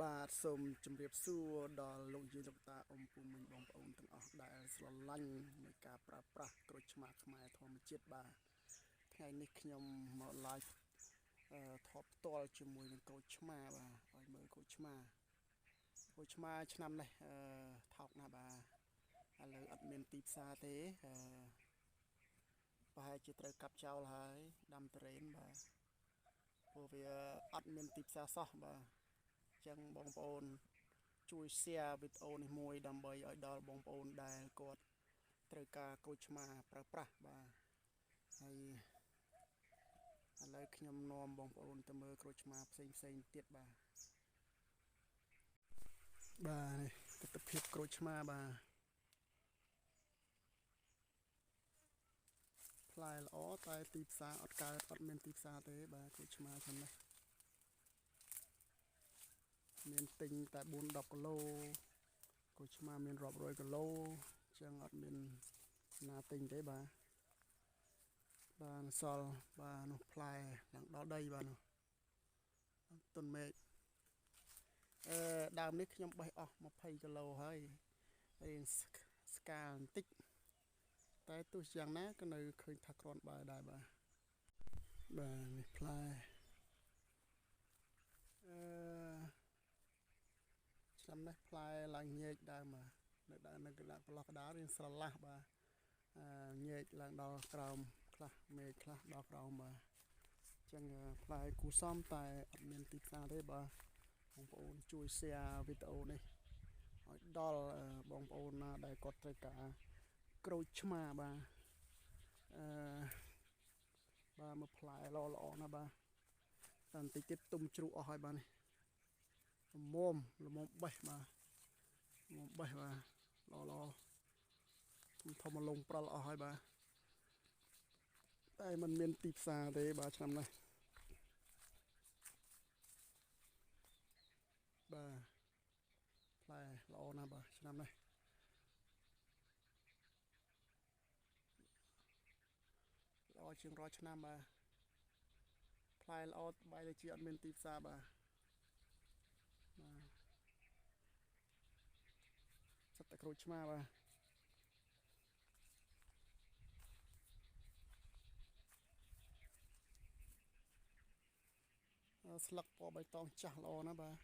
បាទសូមជម្រាបសួរដល់លោកយាយលោកតាអ៊ំពូមីងបងប្អូនទាំងអស់ដែលស្រឡាញ់នៃការប្រើប្រាស់ក្រូចឆ្មាខ្មែរធម្មជាតិបាទថ្ងៃនេះខ្ញុំមក live ថតផ្ទាល់ជាមួយនឹងក្រូចឆ្មាបាទឲ្យមើលក្រូចឆ្មាឆ្នាំនេះថោកណាស់បាទឥឡូវអត់មានទីផ្សារទេប្រហែលជាត្រូវកាប់ចោលហើយដាំតរេនបាទព្រោះវាអត់មានទីផ្សារសោះបាទចឹងបងប្អូនជួយ share វីដេអូនេះមួយដើម្បីឲ្យដល់បងប្អូនដែលគាត់ត្រូវការក្រូចឆ្មាប្រើប្រាស់បាទហើយឥឡូវខ្ញុំនាំបងប្អូនទៅមើលក្រូចឆ្មាផ្សេងទៀតបាទនេះទស្សនវិជ្ជាក្រូចឆ្មាបាទផ្លែល្អតែទីផ្សារអត់មានទីផ្សារទេបាទក្រូចឆ្មាឆ្នាំនេះមានទិញតែ4-10 គីឡូក្រូចឆ្មាមានរាប់រយគីឡូចឹងអត់មានណាទិញទេបាទសល់បាទនោះផ្លែឡើងដល់ដីបាទនោះទុនមេឃដើមនេះខ្ញុំបេះអស់20 គីឡូហើយរៀងស្កាលបន្តិចតែទោះយ៉ាងណាក៏នៅឃើញថាគ្រាន់បើដែរបាទនេះផ្លែឆ្នាំនេះផ្លែឡើងញែកដើមបាទនៅកន្លះកណ្ដាលរៀងស្រឡះបាទញែកឡើងដល់ក្រោមខ្លះមេឃខ្លះដល់ក្រោមបាទចឹងផ្លែគូសំតែអត់មានទីផ្សារទេបាទបងប្អូនជួយ share វីដេអូនេះឲ្យដល់បងប្អូនណាដែលគាត់ត្រូវការក្រូចឆ្មាបាទមួយផ្លែល្អណាស់បាទតែបន្តិចទៀតទុំជ្រុះអស់ហើយបាទនេះល្មមបេះបាទល្អធំលងប្រល់អស់ហើយបាទតែมันមានទីផ្សារទេបាទឆ្នាំនេះបាទផ្លែល្អណាស់បាទឆ្នាំនេះល្អជាងរាល់ឆ្នាំបាទផ្លែល្អបែរទៅជាអត់មានទីផ្សារបាទសិតតែក្រូចឆ្មាបាទស្លឹកពណ៌បៃតងចាស់ល្អណាស់បាទ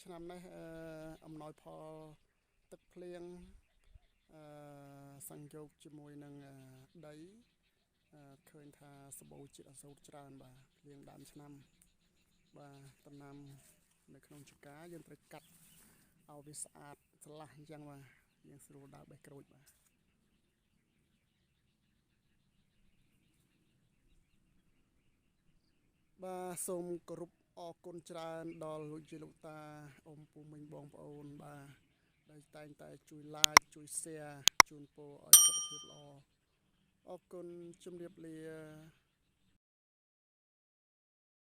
ឆ្នាំនេះអំណោយផលទឹកភ្លៀងសង្យោគជាមួយនឹងដីឃើញថាសម្បូរជាតិអសូតច្រើនបាទភ្លៀងដើមឆ្នាំបាទដំណាំនៅក្នុងចង្ការយើងត្រូវកាត់ឲ្យវាស្អាតស្រឡះអញ្ចឹងបាទយើងស្រួលដើរបេះក្រូចបាទសូមគោរពអរគុណច្រើនដល់លោកយាយលោកតាអ៊ំពូមីងបងប្អូនបាទដែលតែងតែជួយ like ជួយ share ជូនពរឲ្យសុខភាពល្អអរគុណជំរាបលា